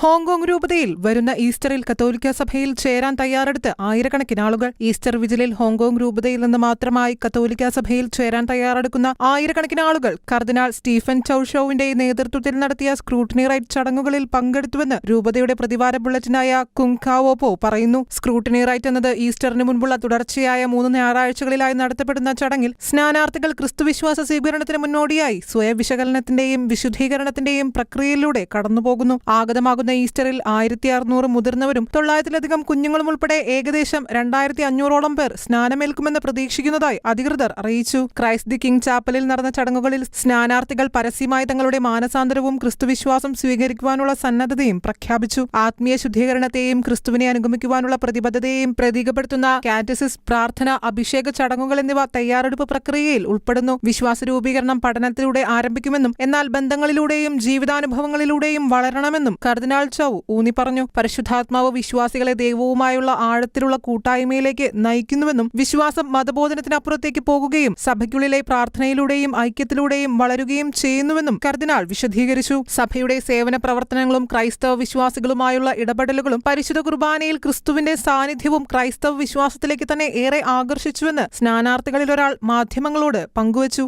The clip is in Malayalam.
ഹോങ്കോങ് രൂപതയിൽ വരുന്ന ഈസ്റ്ററിൽ കത്തോലിക്ക സഭയിൽ ചേരാൻ തയ്യാറെടുത്ത് ആയിരക്കണക്കിന് ആളുകൾ. ഈസ്റ്റർ വിജിലിൽ ഹോങ്കോങ് രൂപതയിൽ നിന്ന് മാത്രമായി കത്തോലിക്ക സഭയിൽ ചേരാൻ തയ്യാറെടുക്കുന്ന ആയിരക്കണക്കിന് ആളുകൾ കർദിനാൾ സ്റ്റീഫൻ ചൌഷോവിന്റെ നേതൃത്വത്തിൽ നടത്തിയ സ്ക്രൂട്ടിനി റൈറ്റ് ചടങ്ങുകളിൽ പങ്കെടുത്തുവെന്ന് രൂപതയുടെ പ്രതിവാര ബുള്ളറ്റിനായ കുങ്കാവോപോ പറയുന്നു. സ്ക്രൂട്ടിനി റൈറ്റ് എന്നത് ഈസ്റ്ററിന് മുൻപുള്ള തുടർച്ചയായ 3 ഞായറാഴ്ചകളിലായി നടത്തപ്പെടുന്ന ചടങ്ങിൽ സ്നാനാർത്ഥികൾ ക്രിസ്തുവിശ്വാസ സ്വീകരണത്തിന് മുന്നോടിയായി സ്വയവിശകലനത്തിന്റെയും വിശുദ്ധീകരണത്തിന്റെയും പ്രക്രിയയിലൂടെ കടന്നുപോകുന്നു. ആഗതമാകുന്ന ഈസ്റ്ററിൽ 1600 മുതിർന്നവരും 900-ലധികം കുഞ്ഞുങ്ങളും ഉൾപ്പെടെ ഏകദേശം 2500-ഓളം പേർ സ്നാനമേൽക്കുമെന്ന് പ്രതീക്ഷിക്കുന്നതായി അധികൃതർ അറിയിച്ചു. ക്രൈസ്റ്റ് ദി കിങ് ചാപ്പലിൽ നടന്ന ചടങ്ങുകളിൽ സ്നാനാർത്ഥികൾ പരസ്യമായി തങ്ങളുടെ മാനസാന്തരവും ക്രിസ്തുവിശ്വാസം സ്വീകരിക്കുവാനുള്ള സന്നദ്ധതയും പ്രഖ്യാപിച്ചു. ആത്മീയ ശുദ്ധീകരണത്തെയും ക്രിസ്തുവിനെ അനുഗമിക്കുവാനുള്ള പ്രതിബദ്ധതയെയും പ്രതീകപ്പെടുത്തുന്ന കാറ്റസിസ്, പ്രാർത്ഥന, അഭിഷേക ചടങ്ങുകൾ എന്നിവ തയ്യാറെടുപ്പ് പ്രക്രിയയിൽ ഉൾപ്പെടുന്നു. വിശ്വാസ രൂപീകരണം പഠനത്തിലൂടെ ആരംഭിക്കുമെന്നും എന്നാൽ ബന്ധങ്ങളിലൂടെയും ജീവിതാനുഭവങ്ങളിലൂടെയും വളരണമെന്നും കർദിനാൾ ചൗ ഊന്നി പറഞ്ഞു. പരിശുദ്ധാത്മാവ് വിശ്വാസികളെ ദൈവവുമായുള്ള ആഴത്തിലുള്ള കൂട്ടായ്മയിലേക്ക് നയിക്കുന്നുവെന്നും വിശ്വാസം മതബോധനത്തിനപ്പുറത്തേക്ക് പോകുകയും സഭയ്ക്കുള്ളിലെ പ്രാർത്ഥനയിലൂടെയും ഐക്യത്തിലൂടെയും വളരുകയും ചെയ്യുന്നുവെന്നും കർദിനാൾ വിശദീകരിച്ചു. സഭയുടെ സേവന പ്രവർത്തനങ്ങളും ക്രൈസ്തവ വിശ്വാസികളുമായുള്ള ഇടപെടലുകളും പരിശുദ്ധ കുർബാനയിൽ ക്രിസ്തുവിന്റെ സാന്നിധ്യവും ക്രൈസ്തവ വിശ്വാസത്തിലേക്ക് തന്നെ ഏറെ ആകർഷിച്ചുവെന്ന് സ്നാനാർത്ഥികളിൽ ഒരാൾ മാധ്യമങ്ങളോട് പങ്കുവച്ചു.